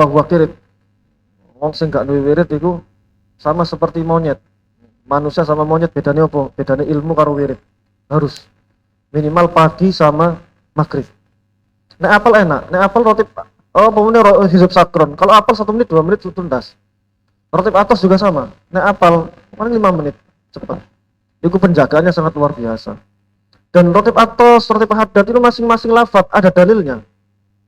bahwa wirid. Wong sing gak duwe wirid iku sama seperti monyet. Manusia sama monyet bedanya apa? Bedanya ilmu karo wirid. Harus minimal pagi sama maghrib. Nek apel enak, nek apel roti pemene hizab sakron. Kalau apel 1 menit 2 menit tuntas. Roti atas juga sama. Nek apel paling 5 menit cepat. Itu penjagaannya sangat luar biasa. Dan roti atas, roti haddad itu masing-masing lafaz ada dalilnya.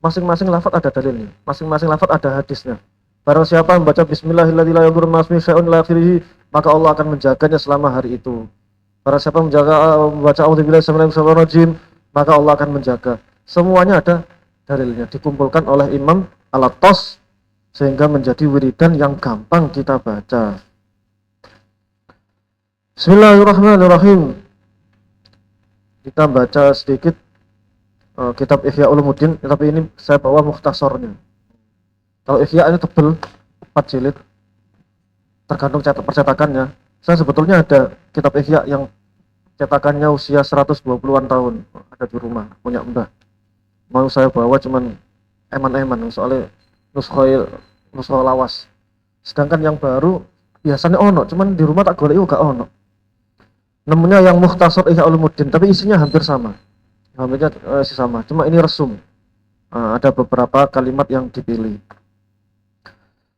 Masing-masing lafaz ada dalilnya. Masing-masing lafaz ada hadisnya. Barang siapa membaca bismillahirrahmanirrahim maka Allah akan menjaganya selama hari itu. Barang siapa membaca a'udzubillahi minasyaitonir rajim, maka Allah akan menjaga. Semuanya ada dalilnya, dikumpulkan oleh Imam Al-Attas sehingga menjadi wiridan yang gampang kita baca. Bismillahirrahmanirrahim. Kita baca sedikit kitab Ihya Ulumuddin, tapi ini saya bawa mukhtasarnya. Kalau Ihya ini tebel 4 jilid, tergantung percetakannya. Saya sebetulnya ada kitab Ihya yang cetakannya usia 120-an tahun, ada di rumah, punya mbah. Mau saya bawa cuman eman-eman, soalnya nuskha lawas. Sedangkan yang baru biasanya ono, cuman di rumah tak golek gak ono. Namanya yang mukhtasar Ihya Ulumuddin, tapi isinya hampir sama. Hampirnya sama, cuma ini resum. Ada beberapa kalimat yang dipilih.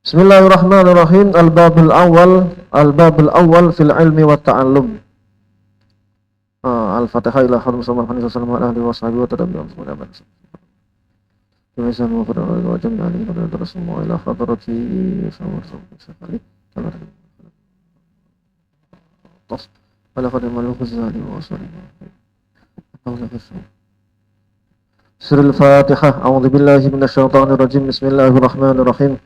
Bismillahirrahmanirrahim. Al-babul awal fil ilmi wa ta'allum. Al-Fatihah ila harum sama alaihi wasallam wa alihi washabihi wa tabi'in semua. Tulisan wa qadar wa jam'ali wa terus semua ila hadrati sama sekali. Tos wala qad malu khuzali wa sallallahu. Surah Al-Fatihah. A'udzu billahi minasyaitonir rajim. Bismillahirrahmanirrahim.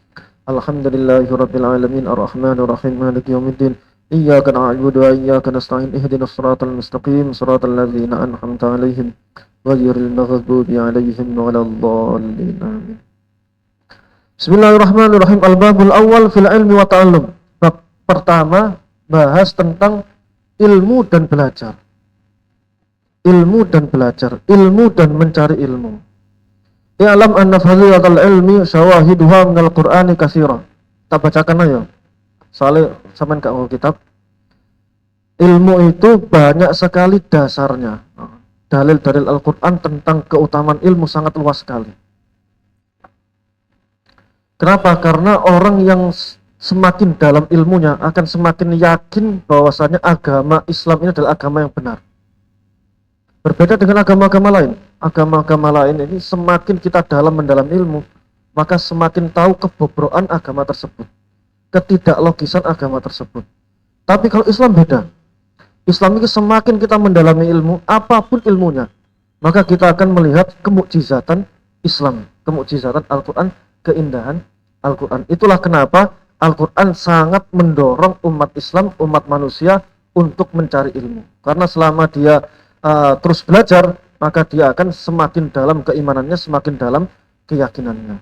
Alhamdulillahirabbil alamin arrahmanir rahim maliki yaumiddin. Iyyaka na'budu wa iyyaka nasta'in ihdinas siratal mustaqim siratal ladzina an'amta 'alaihim ghairil maghdubi 'alaihim waladdallin. Amin. Bismillahirrahmanirrahim. Al-babul awal fil ilmi wa ta'allum. Bab pertama bahas tentang ilmu dan belajar. Ilmu dan belajar, ilmu dan mencari ilmu. Ya'lam anna fadhilatal ilmi syawahiduha minal Qur'ani katsira. Kita bacakan aja. Soalnya sampean gak mau kitab. Ilmu itu banyak sekali dasarnya. Dalil-dalil Al-Qur'an tentang keutamaan ilmu sangat luas sekali. Kenapa? Karena orang yang semakin dalam ilmunya akan semakin yakin bahwasanya agama Islam ini adalah agama yang benar. Berbeda dengan agama-agama lain. Agama-agama lain ini semakin kita mendalam ilmu, maka semakin tahu kebobrokan agama tersebut, ketidaklogisan agama tersebut. Tapi kalau Islam beda. Islam ini semakin kita mendalami ilmu, apapun ilmunya, maka kita akan melihat kemukjizatan Islam, kemukjizatan Al-Quran, keindahan Al-Quran. Itulah kenapa Al-Quran sangat mendorong umat Islam, umat manusia untuk mencari ilmu. Karena selama dia terus belajar, maka dia akan semakin dalam keimanannya, semakin dalam keyakinannya.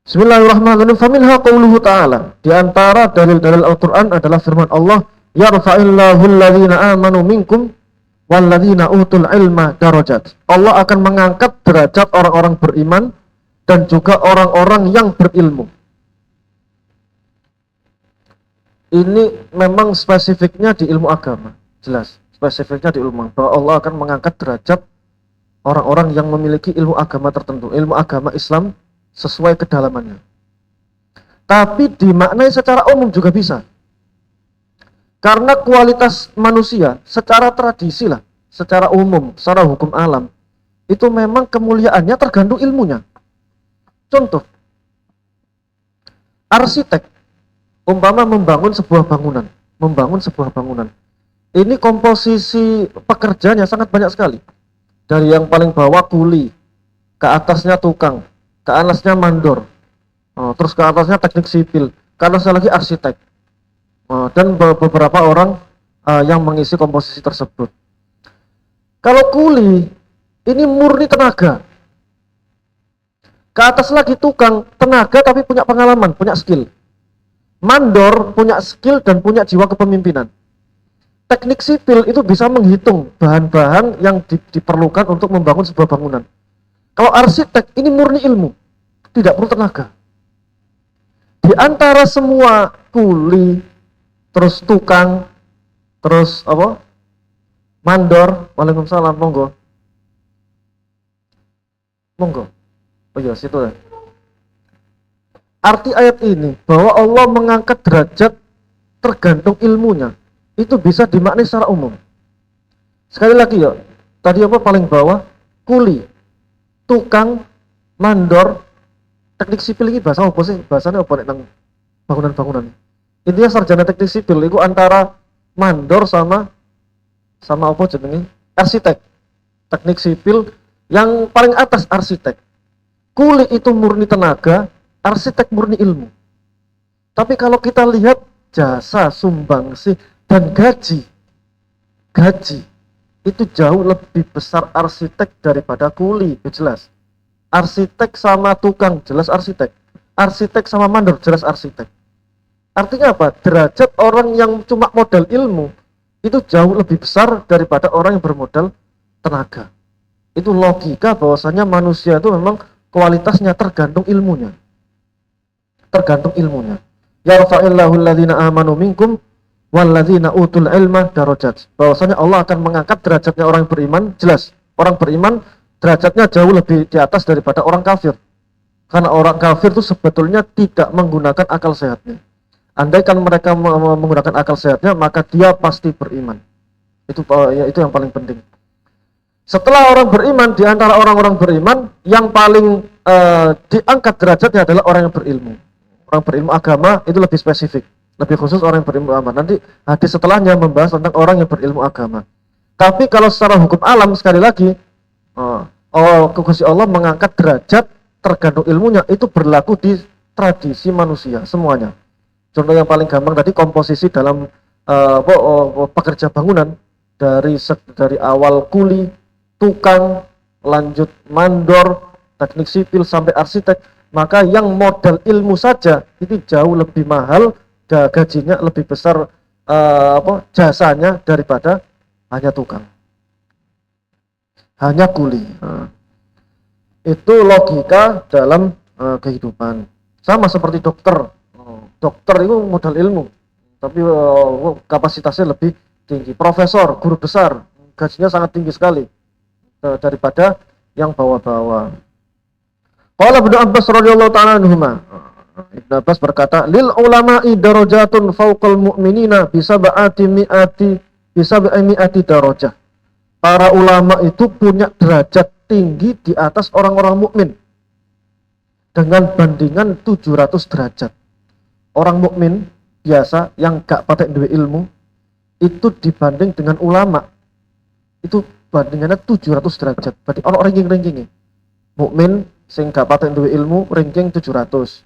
Bismillahirrahmanirrahim. Faminha qauluhu ta'ala. Di antara dalil-dalil Al-Qur'an adalah firman Allah, yarfa'illahu alladhina amanu minkum walladhina utul ilma darajat. Allah akan mengangkat derajat orang-orang beriman dan juga orang-orang yang berilmu. Ini memang spesifiknya di ilmu agama, jelas. Spesifiknya di ilmu, bahwa Allah akan mengangkat derajat orang-orang yang memiliki ilmu agama tertentu, ilmu agama Islam sesuai kedalamannya. Tapi dimaknai secara umum juga bisa. Karena kualitas manusia secara tradisi lah, secara umum, secara hukum alam, itu memang kemuliaannya tergantung ilmunya. Contoh, arsitek umpama membangun sebuah bangunan. Ini komposisi pekerjanya sangat banyak sekali. Dari yang paling bawah kuli, ke atasnya tukang, ke atasnya mandor, terus ke atasnya teknik sipil, ke atasnya lagi arsitek, dan beberapa orang yang mengisi komposisi tersebut. Kalau kuli, ini murni tenaga. Ke atas lagi tukang, tenaga tapi punya pengalaman, punya skill. Mandor punya skill dan punya jiwa kepemimpinan. Teknik sipil itu bisa menghitung bahan-bahan yang diperlukan untuk membangun sebuah bangunan. Kalau arsitek ini murni ilmu. tidak perlu tenaga. Di antara semua kuli, terus tukang, terus apa? Mandor, waalaikumsalam, monggo. Monggo. Oh iya, situ ya. Arti ayat ini bahwa Allah mengangkat derajat tergantung ilmunya. Itu bisa dimaknai secara umum. Sekali lagi ya, tadi apa paling bawah? Kuli, tukang, mandor, teknik sipil ini bahasa apa sih? Bahasanya apa nek nang bangunan-bangunan. Intinya sarjana teknik sipil itu antara mandor sama apa jenenge? Arsitek. Teknik sipil yang paling atas arsitek. Kuli itu murni tenaga, arsitek murni ilmu. Tapi kalau kita lihat jasa, sumbangsi dan gaji itu jauh lebih besar arsitek daripada kuli, itu jelas. Arsitek sama tukang jelas arsitek, arsitek sama mandor jelas arsitek. Artinya apa? Derajat orang yang cuma modal ilmu itu jauh lebih besar daripada orang yang bermodal tenaga. Itu logika bahwasanya manusia itu memang kualitasnya tergantung ilmunya. Tergantung ilmunya. Yarfa'illahu alladhina amanu minkum walladzina utul ilma darajat. Bahwasanya Allah akan mengangkat derajatnya orang yang beriman, jelas. Orang beriman derajatnya jauh lebih di atas daripada orang kafir. Karena orang kafir itu sebetulnya tidak menggunakan akal sehatnya. Andaikan mereka menggunakan akal sehatnya, maka dia pasti beriman. Itu yang paling penting. Setelah orang beriman, di antara orang-orang beriman yang paling diangkat derajatnya adalah orang yang berilmu. Orang berilmu agama itu lebih spesifik, lebih khusus orang yang berilmu agama. Nanti hadis setelahnya membahas tentang orang yang berilmu agama. Tapi kalau secara hukum alam, sekali lagi, Gusti Allah mengangkat derajat tergantung ilmunya, itu berlaku di tradisi manusia semuanya. Contoh yang paling gampang tadi, komposisi dalam pekerja bangunan dari awal kuli, tukang, lanjut mandor, teknik sipil sampai arsitek, maka yang modal ilmu saja itu jauh lebih mahal, gajinya lebih besar, jasanya daripada hanya tukang, hanya kuli. Itu logika dalam kehidupan. Sama seperti dokter. Dokter itu modal ilmu, tapi kapasitasnya lebih tinggi. Profesor, guru besar, gajinya sangat tinggi sekali daripada yang bawah-bawah. Qala Ibnu Abbas radhiyallahu ta'ala anhuma. Ibnu Abbas berkata, lil ulama'i darajatun fawqal mu'minina bisab'ati mi'ati darajah. Para ulama itu punya derajat tinggi di atas orang-orang mukmin dengan bandingan 700 derajat. Orang mukmin biasa yang gak patek duwe ilmu itu dibanding dengan ulama itu bandingannya 700 derajat. Berarti orang ranking-ranking mukmin sing gak patek duwe ilmu ranking 700.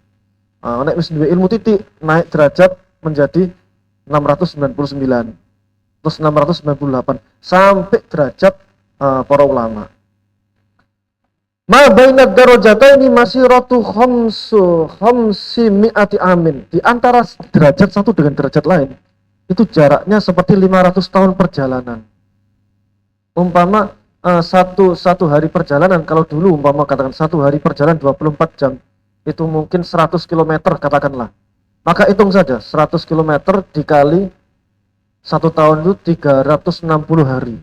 Nek wis duwe ilmu titik naik derajat menjadi 699. Terus 698 sampai derajat para ulama. Ma bainad darajataini masiratu khamsi mi'ati amin. Di antara derajat satu dengan derajat lain itu jaraknya seperti 500 tahun perjalanan. Umpama satu hari perjalanan, kalau dulu umpama katakan satu hari perjalanan 24 jam, itu mungkin 100 km katakanlah. Maka hitung saja 100 km dikali 1 tahun itu 360 hari.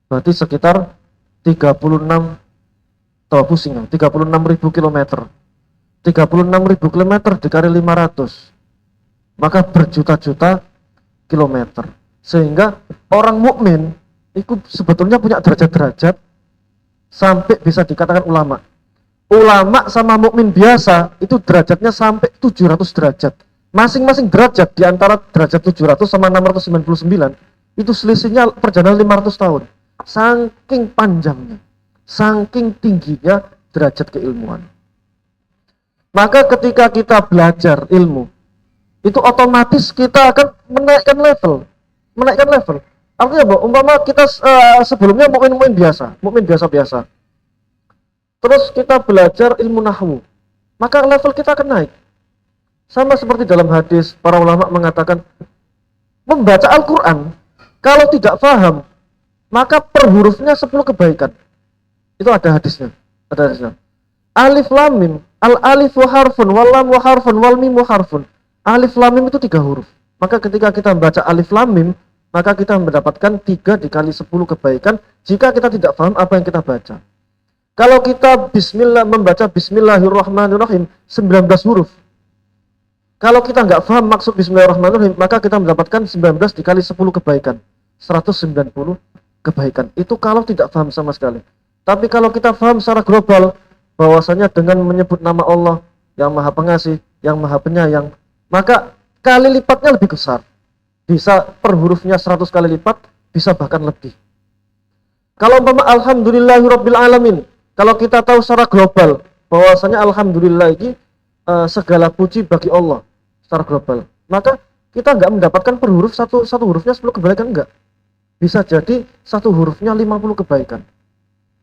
Berarti sekitar 36 36.000 km. 36.000 km dikali 500, maka berjuta-juta kilometer. Sehingga orang mukmin itu sebetulnya punya derajat-derajat sampai bisa dikatakan ulama. Ulama sama mukmin biasa itu derajatnya sampai 700 derajat. Masing-masing derajat di antara derajat 700 sama 699 itu selisihnya perjalanan 500 tahun. Saking panjangnya, saking tingginya derajat keilmuan. Maka ketika kita belajar ilmu, itu otomatis kita akan menaikkan level. Artinya apa? Umpama kita sebelumnya mukmin biasa. Terus kita belajar ilmu nahwu, maka level kita akan naik. Sama seperti dalam hadis, para ulama mengatakan, membaca Al-Quran, kalau tidak paham, maka per hurufnya 10 kebaikan. Itu ada hadisnya. Alif lam mim, Al alif wa harfun, wal lam wa harfun, wal mim wa harfun. Alif lam mim itu 3 huruf. Maka ketika kita membaca alif lam mim, maka kita mendapatkan 3 dikali 10 kebaikan jika kita tidak paham apa yang kita baca. Kalau kita membaca bismillahirrahmanirrahim 19 huruf. Kalau kita nggak paham maksud bismillahirrahmanirrahim, maka kita mendapatkan 19 dikali 10 kebaikan. 190 kebaikan. Itu kalau tidak paham sama sekali. Tapi kalau kita paham secara global, bahwasanya dengan menyebut nama Allah yang Maha Pengasih, yang Maha Penyayang, maka kali lipatnya lebih besar. Bisa per hurufnya 100 kali lipat, bisa bahkan lebih. Kalau umpama alhamdulillahirabbil alamin, kalau kita tahu secara global bahwasanya alhamdulillah ini segala puji bagi Allah secara global, maka kita nggak mendapatkan per huruf satu hurufnya 10 kebaikan, enggak. Bisa jadi satu hurufnya 50 kebaikan.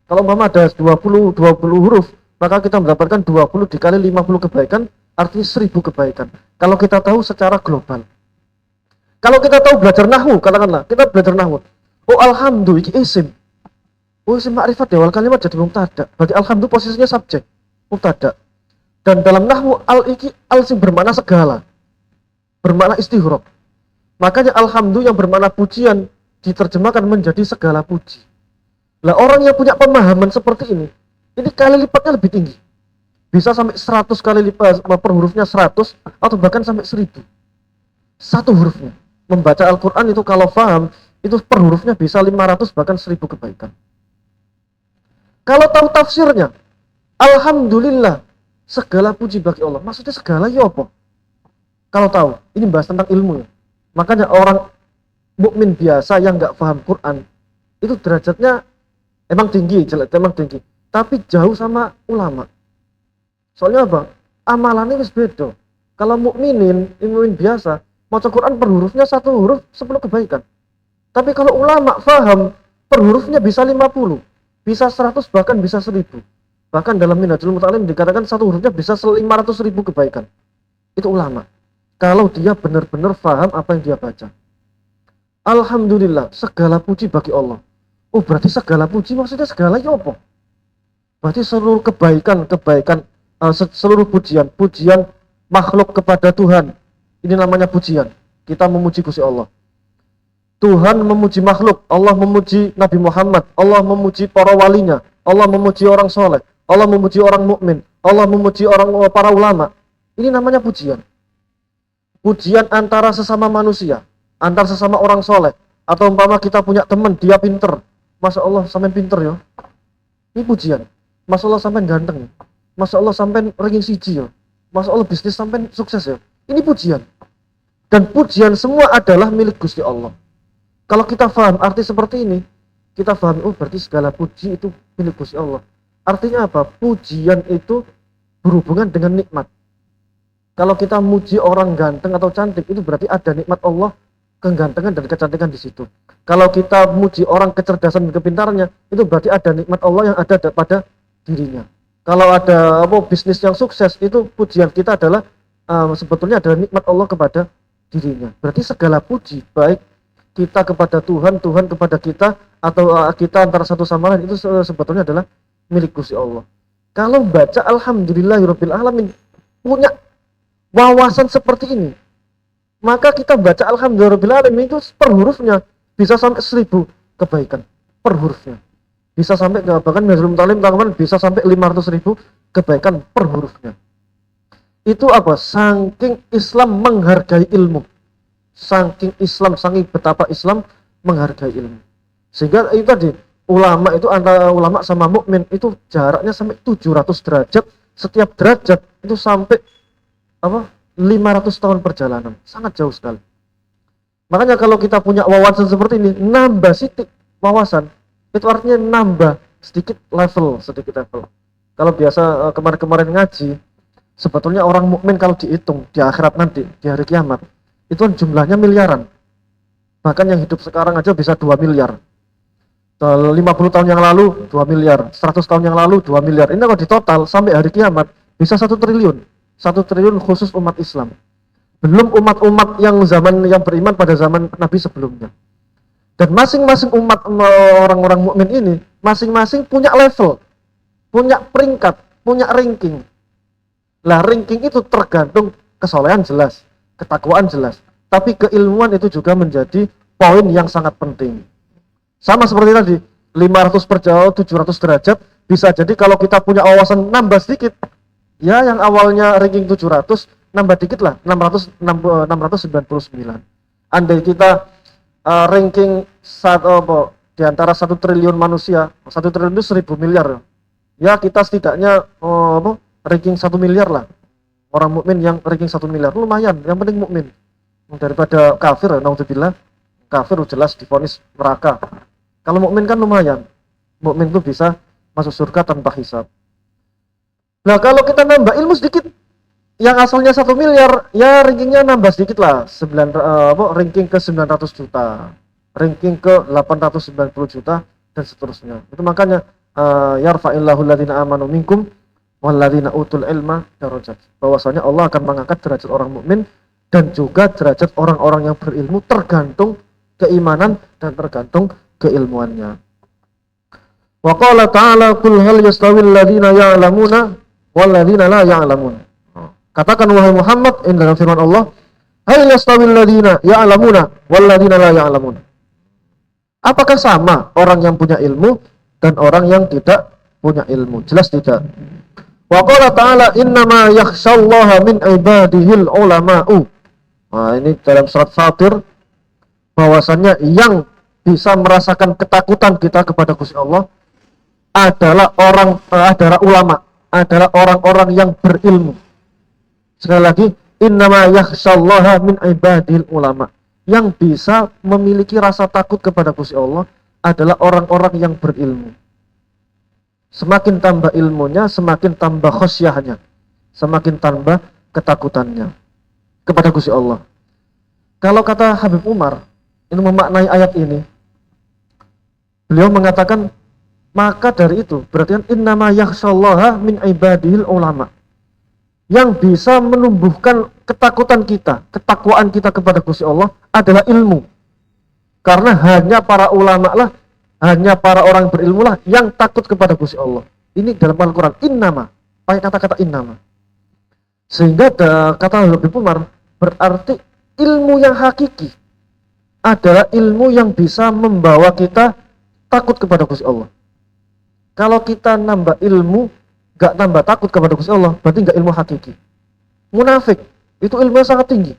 Kalau umpama ada 20 huruf, maka kita mendapatkan 20 dikali 50 kebaikan, artinya 1000 kebaikan. Kalau kita tahu secara global. Kalau kita tahu belajar nahwu, katakanlah kita belajar nahwu. Oh alhamdulillah ini isim. Oh isim ma'rifat ya, wal kalimat jadi mubtada. Berarti alhamdulillah posisinya subjek, mubtada. Dan dalam nahwu al sing bermakna segala. Bermakna istighraq. Makanya alhamdulillah yang bermakna pujian diterjemahkan menjadi segala puji. Lah orang yang punya pemahaman seperti ini kali lipatnya lebih tinggi. Bisa sampai 100 kali lipat, per hurufnya 100 atau bahkan sampai 1000. Satu hurufnya. Membaca Al-Qur'an itu kalau paham, itu per hurufnya bisa 500 bahkan 1000 kebaikan. Kalau tahu tafsirnya, alhamdulillah, segala puji bagi Allah. Maksudnya segala ya apa? Kalau tahu, ini bahas tentang ilmu ya. Makanya orang mukmin biasa yang nggak paham Quran, itu derajatnya emang tinggi, emang tinggi. Tapi jauh sama ulama. Soalnya apa? Amalannya wis beda. Kalau mukmin biasa, maca Quran per hurufnya 1 huruf 10 kebaikan. Tapi kalau ulama paham, per hurufnya bisa 50, bisa 100 bahkan bisa 1000. Bahkan dalam Minhajul Muta'allim dikatakan 1 hurufnya bisa 500.000 kebaikan. Itu ulama. Kalau dia benar-benar paham apa yang dia baca. Alhamdulillah, segala puji bagi Allah. Oh berarti segala puji maksudnya segala ya apa? Berarti seluruh kebaikan, seluruh pujian makhluk kepada Tuhan. Ini namanya pujian. Kita memuji Gusti Allah. Tuhan memuji makhluk, Allah memuji Nabi Muhammad, Allah memuji para walinya, Allah memuji orang soleh, Allah memuji orang mukmin, Allah memuji para ulama. Ini namanya pujian. Pujian antara sesama manusia, antar sesama orang soleh, atau umpama kita punya teman dia pinter, Masya Allah sampai pinter ya. Ini pujian. Masya Allah sampai ganteng ya. Masya Allah sampai ranking siji ya. Masya Allah bisnis sampai sukses ya. Ini pujian. Dan pujian semua adalah milik Gusti Allah. Kalau kita paham arti seperti ini, kita paham, oh berarti segala puji itu milik Gusti Allah. Artinya apa? Pujian itu berhubungan dengan nikmat. Kalau kita muji orang ganteng atau cantik, itu berarti ada nikmat Allah, kegantengan dan kecantikan di situ. Kalau kita muji orang kecerdasan dan kepintarannya, itu berarti ada nikmat Allah yang ada pada dirinya. Kalau ada bisnis yang sukses, itu pujian kita adalah sebetulnya adalah nikmat Allah kepada dirinya. Berarti segala puji, baik kita kepada Tuhan, Tuhan kepada kita, atau kita antara satu sama lain, itu sebetulnya adalah milik Gusti Allah. Kalau baca alhamdulillahirabbil alamin, punya wawasan seperti ini, maka kita baca alhamdulillahirabbil alamin itu per hurufnya bisa sampai 1000 kebaikan per hurufnya. Bisa sampai bahkan Minhajul Muta'allim teman-teman bisa sampai 500.000 kebaikan per hurufnya. Itu apa? Saking Islam menghargai ilmu. Saking betapa Islam menghargai ilmu. Sehingga itu tadi, ulama itu antara ulama sama mukmin itu jaraknya sampai 700 derajat. Setiap derajat itu sampai 500 tahun perjalanan. Sangat jauh sekali. Makanya kalau kita punya wawasan seperti ini, nambah sidik wawasan, itu artinya nambah sedikit level. Kalau biasa kemarin-kemarin ngaji, sebetulnya orang mukmin kalau dihitung di akhirat nanti, di hari kiamat, itu kan jumlahnya miliaran. Bahkan yang hidup sekarang aja bisa 2 miliar. 50 tahun yang lalu 2 miliar, 100 tahun yang lalu 2 miliar. Ini kalau di total sampai hari kiamat bisa 1 triliun. 1 triliun khusus umat Islam. Belum umat-umat yang beriman pada zaman Nabi sebelumnya. Dan masing-masing umat orang-orang mukmin ini masing-masing punya level, punya peringkat, punya ranking. Lah ranking itu tergantung kesolehan jelas, ketakwaan jelas, tapi keilmuan itu juga menjadi poin yang sangat penting. Sama seperti tadi, 500 per jauh 700 derajat, bisa jadi kalau kita punya wawasan nambah sedikit, ya yang awalnya ranking 700 nambah dikit lah, 699. Andai kita ranking di antara 1 triliun manusia, 1 triliun itu 1000 miliar, ya kita setidaknya ranking 1 miliar lah. Orang mukmin yang ranking 1 miliar lumayan, yang penting mukmin. Daripada kafir, naudzubillah, kafir jelas divonis neraka. Kalau mukmin kan lumayan, mukmin itu bisa masuk surga tanpa hisab. Nah kalau kita nambah ilmu sedikit, yang asalnya 1 miliar, ya rankingnya nambah sedikit lah, ranking ke 900 juta, ranking ke 890 juta, dan seterusnya. Itu makanya yarfa'illahu alladhina amanu minkum walladzina utul ilma darajat. Bahwasanya Allah akan mengangkat derajat orang mukmin dan juga derajat orang-orang yang berilmu, tergantung keimanan dan tergantung keilmuannya. Wa qala ta'ala qul hal yastawil ladzina ya'lamuna wal ladzina la ya'lamun. Katakan wahai Muhammad, ini dalam firman Allah, hal yastawil ladzina ya'lamuna wal ladzina la ya'lamun. Apakah sama orang yang punya ilmu dan orang yang tidak punya ilmu? Jelas tidak. Wa qala ta'ala innama yakhshallaha min ibadihil ulama'u. Nah, ini dalam surat Fatir, bahwasannya yang bisa merasakan ketakutan kita kepada Gusti Allah adalah adalah ulama, adalah orang-orang yang berilmu. Sekali lagi, innama yakhshallaha min ibadihil ulama. Yang bisa memiliki rasa takut kepada Gusti Allah adalah orang-orang yang berilmu. Semakin tambah ilmunya, semakin tambah khosyahnya, semakin tambah ketakutannya kepada Gusti Allah. Kalau kata Habib Umar, ini memaknai ayat ini, beliau mengatakan, maka dari itu, berarti kan innama yakhshallaha min ibadihil ulama. Yang bisa menumbuhkan ketakutan kita, ketakwaan kita kepada Gusti Allah adalah ilmu. Karena hanya para ulama lah, hanya para orang berilmu lah yang takut kepada Gusti Allah. Ini dalam Al-Quran, innama, pakai kata-kata innama. Sehingga kata Habib Umar, berarti ilmu yang hakiki adalah ilmu yang bisa membawa kita takut kepada Gusti Allah. Kalau kita nambah ilmu, gak nambah takut kepada Gusti Allah, berarti gak ilmu hakiki. Munafik, itu ilmunya sangat tinggi,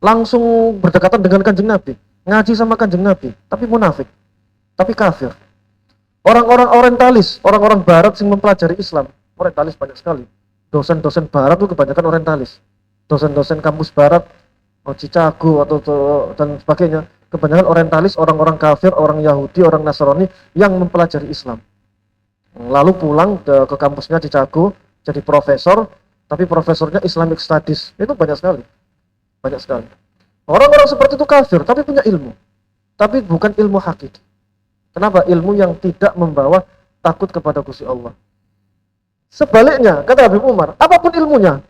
langsung berdekatan dengan Kanjeng Nabi, ngaji sama Kanjeng Nabi, tapi munafik, tapi kafir. Orang-orang orientalis, orang-orang barat yang mempelajari Islam, orientalis banyak sekali. Dosen-dosen barat itu kebanyakan orientalis. Dosen-dosen kampus barat, Chicago atau dan sebagainya, kebanyakan orientalis, orang-orang kafir, orang Yahudi, orang Nasrani yang mempelajari Islam. Lalu pulang ke kampusnya Chicago, jadi profesor, tapi profesornya Islamic Studies. Itu banyak sekali. Banyak sekali. Orang-orang seperti itu kafir, tapi punya ilmu. Tapi bukan ilmu hakiki. Kenapa? Ilmu yang tidak membawa takut kepada Gusti Allah. Sebaliknya, kata Habib Umar, apapun ilmunya,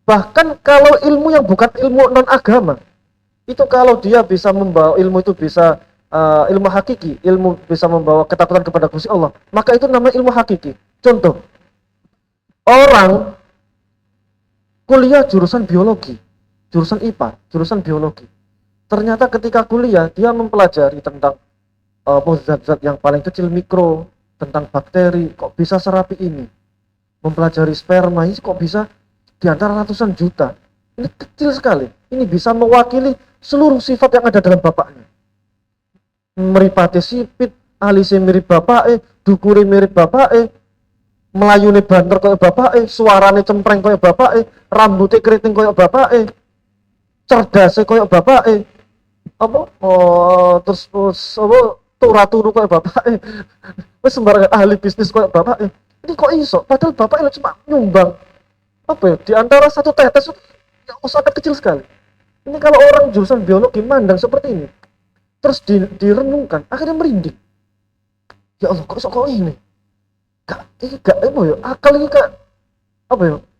bahkan kalau ilmu yang bukan ilmu non-agama, itu kalau dia bisa membawa ilmu itu bisa ilmu hakiki, ilmu bisa membawa ketakutan kepada Gusti Allah, maka itu namanya ilmu hakiki. Contoh, orang kuliah jurusan biologi, jurusan IPA, jurusan biologi. Ternyata ketika kuliah, dia mempelajari tentang zat-zat yang paling kecil, mikro, tentang bakteri, kok bisa serapi ini. Mempelajari sperma, ini kok bisa di antara ratusan juta. Ini kecil sekali. Ini bisa mewakili seluruh sifat yang ada dalam bapaknya. Meripate sipit, alise mirip bapake, dukure mirip bapake, melayune banter kaya bapake, suarane cempreng kaya bapake, rambutnya keriting kaya bapake, cerdasnya kaya bapake, terus turu kaya bapake, wis sembarangan ahli bisnis kaya bapake. Ini kok iso? Padahal bapaknya cuma nyumbang di antara satu tetes yang sangat kecil sekali. Ini kalau orang jurusan biologi mandang seperti ini, terus direnungkan, akhirnya merinding. Ya Allah, kok ini? Akal ini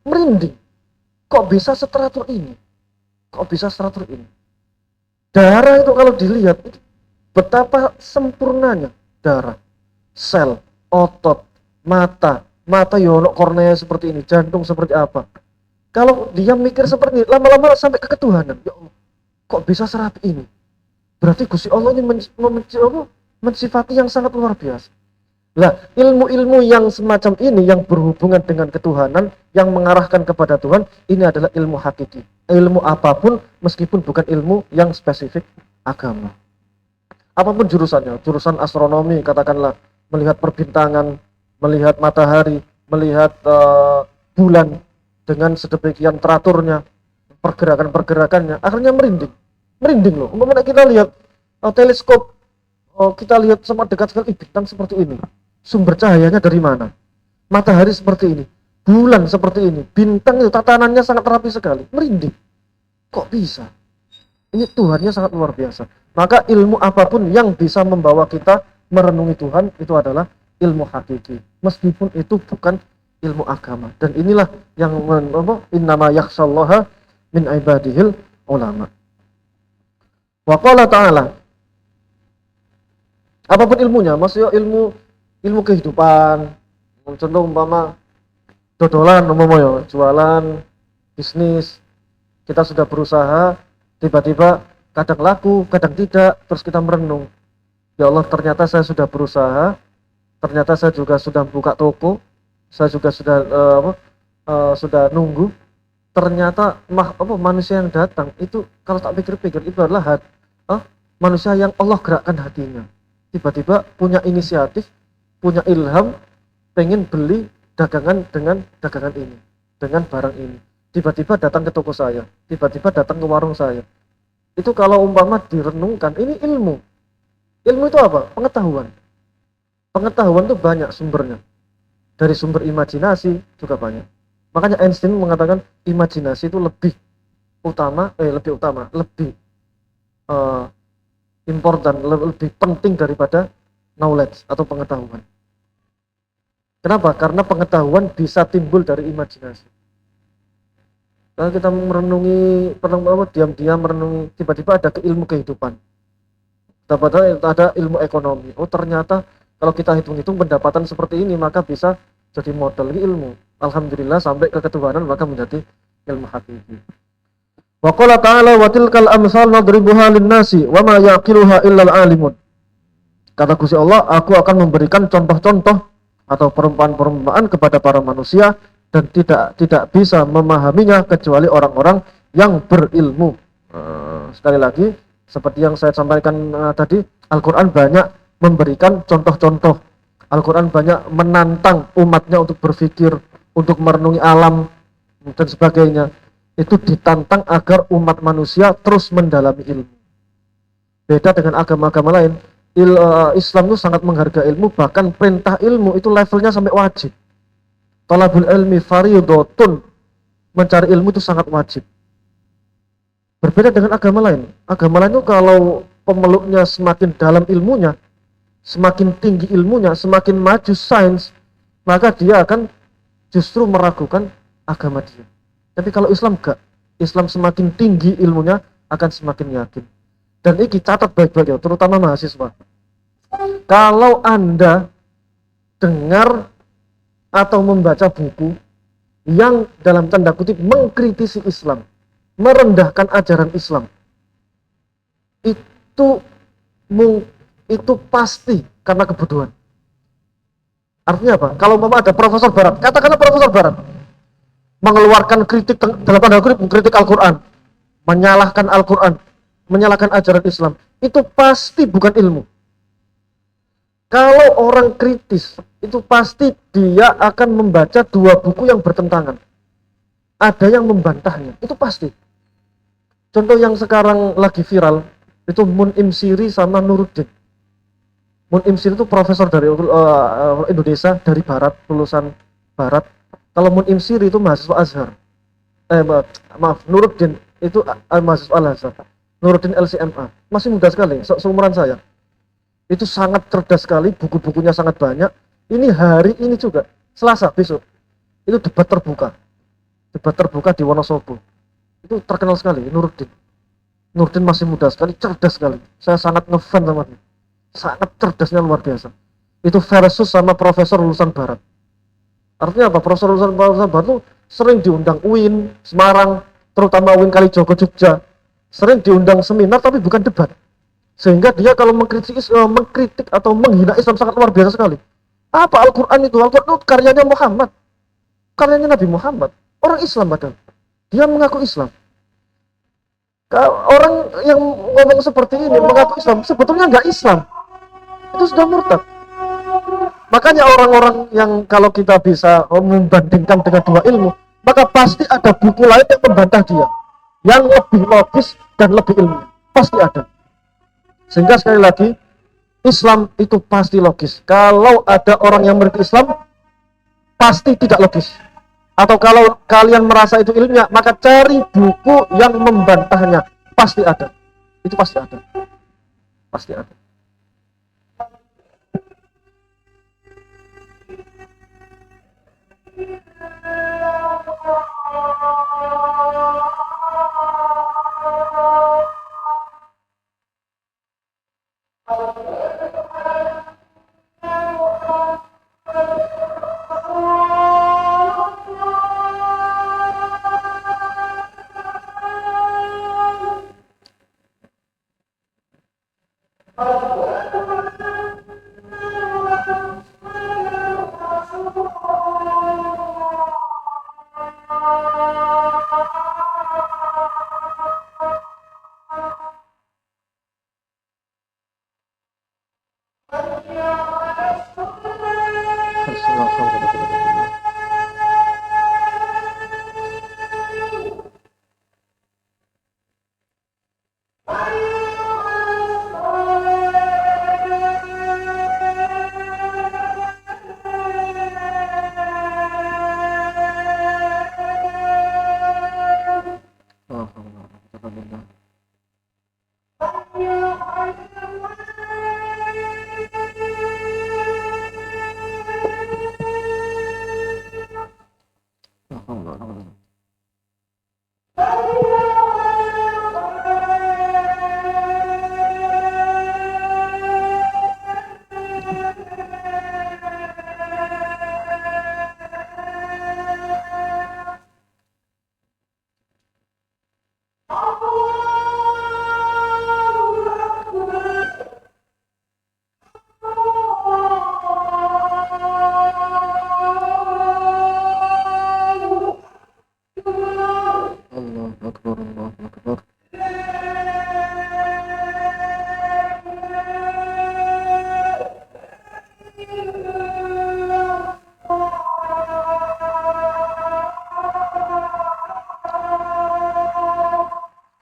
merinding. Kok bisa seteratur ini? Kok bisa seteratur ini? Darah itu kalau dilihat, betapa sempurnanya darah, sel, otot, mata yono kornea seperti ini, jantung seperti apa, Kalau dia mikir seperti ini, lama-lama sampai ke ketuhanan. Ya Allah, kok bisa serapi ini? Berarti Gusti Allah ini mensifati yang sangat luar biasa. Lah, ilmu-ilmu yang semacam ini yang berhubungan dengan ketuhanan, yang mengarahkan kepada Tuhan, ini adalah ilmu hakiki. Ilmu apapun meskipun bukan ilmu yang spesifik agama. Apapun jurusannya, jurusan astronomi katakanlah, melihat perbintangan, melihat matahari, melihat bulan dengan sedemikian teraturnya, pergerakan-pergerakannya, akhirnya merinding loh. Umpamanya kita lihat teleskop, kita lihat sama dekat sekali bintang seperti ini, sumber cahayanya dari mana? Matahari seperti ini, bulan seperti ini, bintang itu tatanannya sangat rapi sekali, merinding. Kok bisa? Ini Tuhannya sangat luar biasa. Maka ilmu apapun yang bisa membawa kita merenungi Tuhan itu adalah ilmu hakiki, meskipun itu bukan ilmu agama. Dan inilah yang innama yakhshallaha min ibadihil ulama. Wa qala ta'ala, apapun ilmunya, maksudnya ilmu kehidupan, contoh umpama dodolan, umpama jualan, bisnis, kita sudah berusaha, tiba-tiba kadang laku, kadang tidak, terus kita merenung, ya Allah, ternyata saya sudah berusaha, ternyata saya juga sudah buka toko, saya juga sudah nunggu, ternyata manusia yang datang itu, kalau tak pikir-pikir, itu adalah manusia yang Allah gerakkan hatinya, tiba-tiba punya inisiatif, punya ilham, pengen beli dagangan dengan dagangan ini, dengan barang ini, tiba-tiba datang ke toko saya, tiba-tiba datang ke warung saya. Itu kalau umpama direnungkan, ini ilmu. Ilmu itu apa? Pengetahuan. Pengetahuan itu banyak sumbernya. Dari sumber imajinasi juga banyak. Makanya Einstein mengatakan imajinasi itu lebih important, lebih penting daripada knowledge atau pengetahuan. Kenapa? Karena pengetahuan bisa timbul dari imajinasi. Kalau kita merenungi, diam-diam merenungi, tiba-tiba ada ilmu kehidupan, tiba-tiba ada ilmu ekonomi. Oh, ternyata kalau kita hitung-hitung pendapatan seperti ini, maka bisa jadi modal ilmu. Alhamdulillah sampai ke ketuhanan, maka menjadi ilmu hakiki. Wa qala ta'ala wa tilkal amsal nadribuha lin-nasi wa ma yaqiluha illal alimun. Kata Gusti Allah, aku akan memberikan contoh-contoh atau perumpamaan-perumpamaan kepada para manusia, dan tidak bisa memahaminya kecuali orang-orang yang berilmu. Sekali lagi, seperti yang saya sampaikan tadi, Al-Quran banyak memberikan contoh-contoh. Al-Quran banyak menantang umatnya untuk berpikir, untuk merenungi alam, dan sebagainya. Itu ditantang agar umat manusia terus mendalami ilmu. Beda dengan agama-agama lain, Islam itu sangat menghargai ilmu, bahkan perintah ilmu itu levelnya sampai wajib. Talabul ilmi fardhotun, mencari ilmu itu sangat wajib. Berbeda dengan agama lain. Agama lain itu kalau pemeluknya semakin dalam ilmunya, semakin tinggi ilmunya, semakin maju sains, maka dia akan justru meragukan agama dia. Tapi kalau Islam enggak. Islam semakin tinggi ilmunya akan semakin yakin. Dan ini catat baik-baik ya, terutama mahasiswa. Kalau Anda dengar atau membaca buku yang dalam tanda kutip mengkritisi Islam, merendahkan ajaran Islam, itu pasti karena kebodohan. Artinya apa? Kalau ada profesor barat, katakanlah profesor barat mengeluarkan kritik dalam tanda kutip mengkritik Al-Quran, menyalahkan Al-Quran, menyalahkan ajaran Islam, itu pasti bukan ilmu. Kalau orang kritis, itu pasti dia akan membaca dua buku yang bertentangan. Ada yang membantahnya, itu pasti. Contoh yang sekarang lagi viral, itu Mun'im Siri sama Nuruddin. Mun'im Siri itu profesor dari Indonesia, dari Barat, lulusan Barat. Kalau Mun'im Siri itu mahasiswa Azhar. Nuruddin itu mahasiswa Al-Azhar. Nuruddin LCMA, masih muda sekali, seumuran saya. Itu sangat cerdas sekali, buku-bukunya sangat banyak. Ini hari ini juga, Selasa besok, itu debat terbuka di Wonosobo. Itu terkenal sekali, Nuruddin masih muda sekali, cerdas sekali. Saya sangat ngefan sama dia, sangat cerdasnya luar biasa. Itu versus sama profesor lulusan Barat. Artinya apa? Profesor lulusan Barat itu sering diundang UIN Semarang, terutama UIN Kalijogo Jogja, sering diundang seminar tapi bukan debat. Sehingga dia kalau mengkritik atau menghina Islam sangat luar biasa sekali. Apa Al-Quran itu? Al-Quran itu karyanya Muhammad, karyanya Nabi Muhammad, orang Islam padahal. Dia mengaku Islam. Orang yang ngomong seperti ini mengaku Islam, sebetulnya nggak Islam, itu sudah murtad. Makanya orang-orang yang kalau kita bisa membandingkan dengan dua ilmu, maka pasti ada buku lain yang membantah dia, yang lebih logis dan lebih ilmiah, pasti ada. Sehingga sekali lagi, Islam itu pasti logis. Kalau ada orang yang meneliti Islam, pasti tidak logis. Atau kalau kalian merasa itu ilmiah, maka cari buku yang membantahnya. Pasti ada. Itu pasti ada. Pasti ada.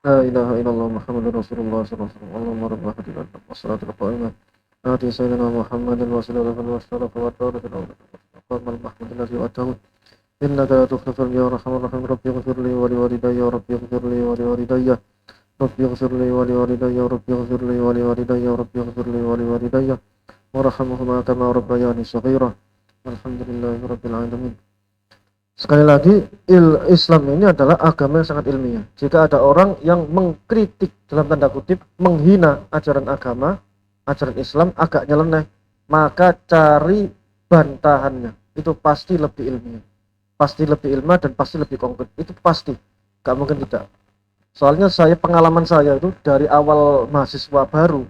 La ilaha illallah Muhammadur Rasulullah sallallahu alaihi wasallam. Allahumma rabb hadhihi al-ummah wassalatul qa'imah. Ati sayyidina Muhammadin wa sallallahu alaihi wasallam wa barik al mahmud alladhi wa'atahu. Innaka la tukhliful ya arhamar rahim. Rabbi ighfir li wa li walidayya, rabbi ighfir li wa li walidayya. Rabbi ighfir li wa li walidayya, rabbi ighfir li wa li walidayya, rabbi ighfir li wa li walidayya. Warhamhuma kama rabbayani shaghira. Alhamdulillahirabbil alamin. Sekali lagi, Islam ini adalah agama yang sangat ilmiah. Jika ada orang yang mengkritik dalam tanda kutip, menghina ajaran agama, ajaran Islam, agak nyeleneh, maka cari bantahannya. Itu pasti lebih ilmiah. Pasti lebih ilmiah dan pasti lebih konkret. Itu pasti. Gak mungkin tidak. Soalnya pengalaman saya itu dari awal mahasiswa baru,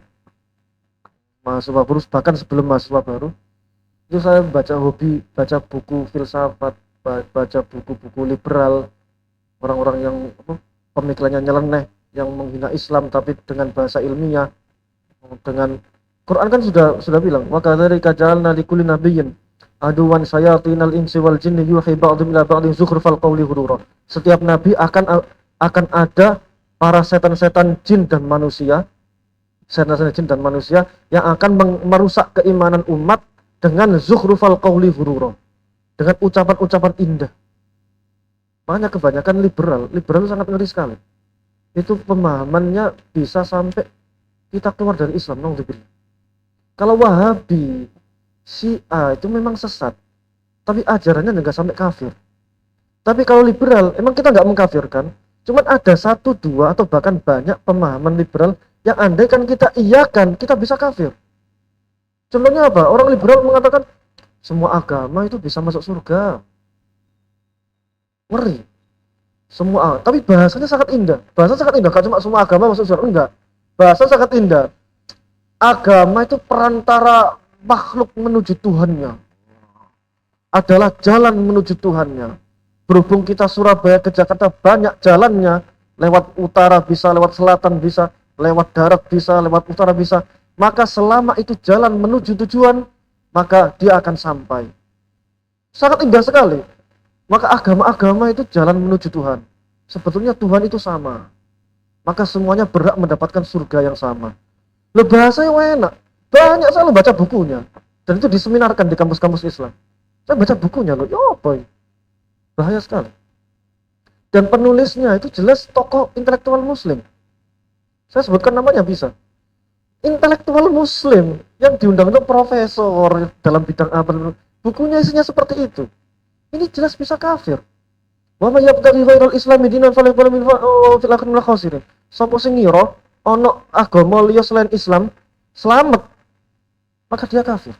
bahkan sebelum mahasiswa baru, itu saya baca buku filsafat, baca buku-buku liberal, orang-orang yang pemikirannya nyeleneh, yang menghina Islam tapi dengan bahasa ilmiah, dengan Quran kan sudah bilang, wa kadzalika ja'alna likulli nabiyyin aduwan syayatinal insi wal jinni yuhi ba'dhum ila ba'dhin zukhrufal qawli ghurura. Setiap nabi akan ada para setan-setan jin dan manusia, setan-setan jin dan manusia yang akan merusak keimanan umat dengan zukhrufal qawli ghurura, dengan ucapan-ucapan indah. Makanya kebanyakan liberal sangat ngeri sekali. Itu pemahamannya bisa sampai kita keluar dari Islam. Naudzubillah. Kalau Wahabi, Syiah itu memang sesat, tapi ajarannya nggak sampai kafir. Tapi kalau liberal, emang kita nggak mengkafirkan, cuman ada satu, dua, atau bahkan banyak pemahaman liberal yang andaikan kita iyakan, kita bisa kafir. Contohnya apa? Orang liberal mengatakan semua agama itu bisa masuk surga. ngeri. Semua, tapi bahasanya sangat indah. Bahasa sangat indah, gak cuma semua agama masuk surga, enggak. Bahasa sangat indah. Agama itu perantara makhluk menuju Tuhannya. Adalah jalan menuju Tuhannya. Berhubung kita Surabaya ke Jakarta banyak jalannya, lewat utara bisa, lewat selatan bisa, lewat darat bisa, lewat utara bisa. Maka selama itu jalan menuju tujuan, maka dia akan sampai. Sangat indah sekali. Maka agama-agama itu jalan menuju Tuhan. Sebetulnya Tuhan itu sama. Maka semuanya berhak mendapatkan surga yang sama. Loh, bahasanya enak. Banyak saya baca bukunya. Dan itu diseminarkan di kampus-kampus Islam. Saya baca bukunya loh. Ya boy. Bahaya sekali. Dan penulisnya itu jelas tokoh intelektual muslim. Saya sebutkan namanya bisa. Intelektual muslim yang diundang untuk profesor dalam bidang apa. Bukunya isinya seperti itu. Ini jelas bisa kafir. Wa may yabtaghi ghairal islami dinan falyaqbal min fil akhiril khasirin. Sapa sing ngira ana agama liya selain Islam selamat, maka dia kafir.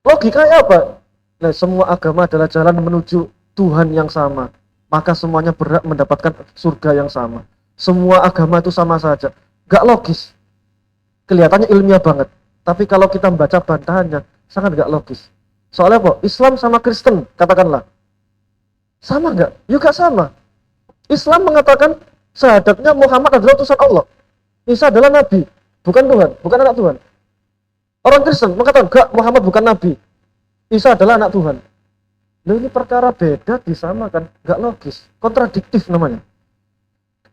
Logikanya apa? Nah, semua agama adalah jalan menuju Tuhan yang sama, maka semuanya berhak mendapatkan surga yang sama. Semua agama itu sama saja. Gak logis. Kelihatannya ilmiah banget. Tapi kalau kita membaca bantahannya, sangat gak logis. Soalnya apa? Islam sama Kristen, katakanlah. Sama nggak? Ya nggak sama. Islam mengatakan syahadatnya Muhammad adalah utusan Allah. Isa adalah nabi, bukan Tuhan, bukan anak Tuhan. Orang Kristen mengatakan enggak, Muhammad bukan nabi. Isa adalah anak Tuhan. Loh, ini perkara beda disamakan, nggak logis, kontradiktif namanya.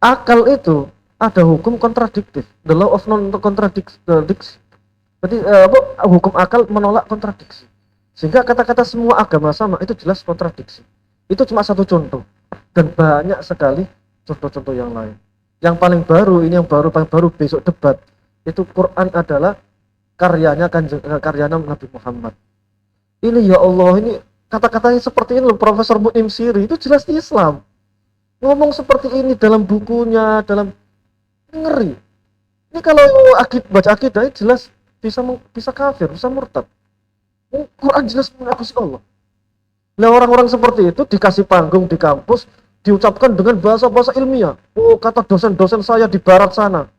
Akal itu ada hukum kontradiktif, the law of non-contradiction. Jadi hukum akal menolak kontradiksi. Sehingga kata-kata semua agama sama itu jelas kontradiksi. Itu cuma satu contoh dan banyak sekali contoh-contoh yang lain. Yang paling baru ini, yang paling baru besok debat, itu Quran adalah karyanya Nabi Muhammad. Ini ya Allah, ini kata-katanya seperti ini loh, Profesor Mu'im Siri itu jelas Islam. Ngomong seperti ini dalam bukunya, dalam ngeri. Ini kalau baca akidah jelas bisa kafir, bisa murtad. Quran jelas mengakusi Allah. Nah, orang-orang seperti itu dikasih panggung di kampus, diucapkan dengan bahasa-bahasa ilmiah. Oh, kata dosen-dosen saya di barat sana.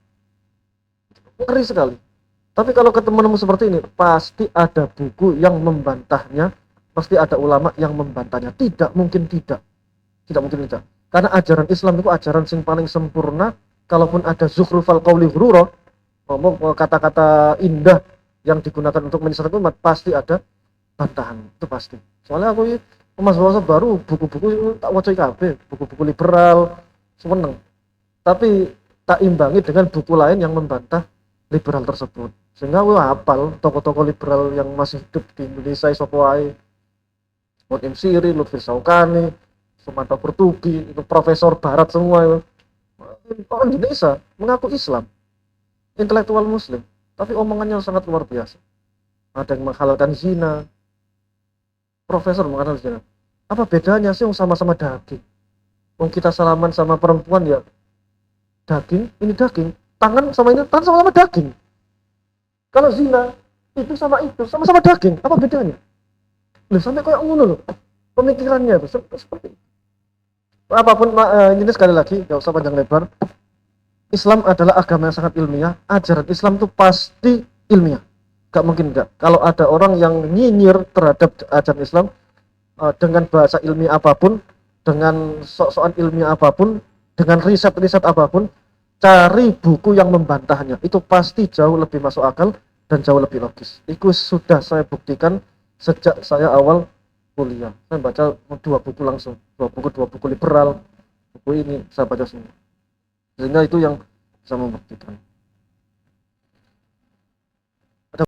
Ngeri sekali. Tapi kalau ketemu seperti ini, pasti ada buku yang membantahnya, pasti ada ulama yang membantahnya. Tidak mungkin tidak. Tidak mungkin tidak. Karena ajaran Islam itu ajaran yang paling sempurna. Kalaupun ada zukhrufal qawli ghurura, ngomong kata-kata indah yang digunakan untuk menyesatkan umat, pasti ada bantahan, itu pasti. Soalnya aku Mas Bawasa baru buku-buku tak waca kabeh, buku-buku liberal, seneng. Tapi tak imbangi dengan buku lain yang membantah liberal tersebut. Sehingga aku hafal tokoh-tokoh liberal yang masih hidup di Indonesia, sapa wae. Mu'im Siri, Lutfi Saukani, Sumanto Qurtubi, itu profesor barat semua itu. Orang Indonesia mengaku Islam, intelektual muslim, tapi omongannya sangat luar biasa. Ada yang menghalalkan zina, profesor menghalalkan zina. Apa bedanya sih sama-sama daging? Kita salaman sama perempuan ya daging, ini daging. Tangan sama ini, tangan sama-sama daging. Kalau zina, itu sama-sama daging. Apa bedanya? Loh, sampai kayak ngono loh. Pemikirannya itu seperti itu. Apapun ini sekali lagi, gak usah panjang lebar. Islam adalah agama yang sangat ilmiah. Ajaran Islam itu pasti ilmiah. Gak mungkin enggak. Kalau ada orang yang nyinyir terhadap ajaran Islam dengan bahasa ilmiah apapun, dengan sok-sokan ilmiah apapun, dengan riset-riset apapun, cari buku yang membantahnya. Itu pasti jauh lebih masuk akal dan jauh lebih logis. Itu sudah saya buktikan sejak saya awal kuliah. Saya baca dua buku liberal, buku ini saya baca semua. Sehingga itu yang bisa membuktikan.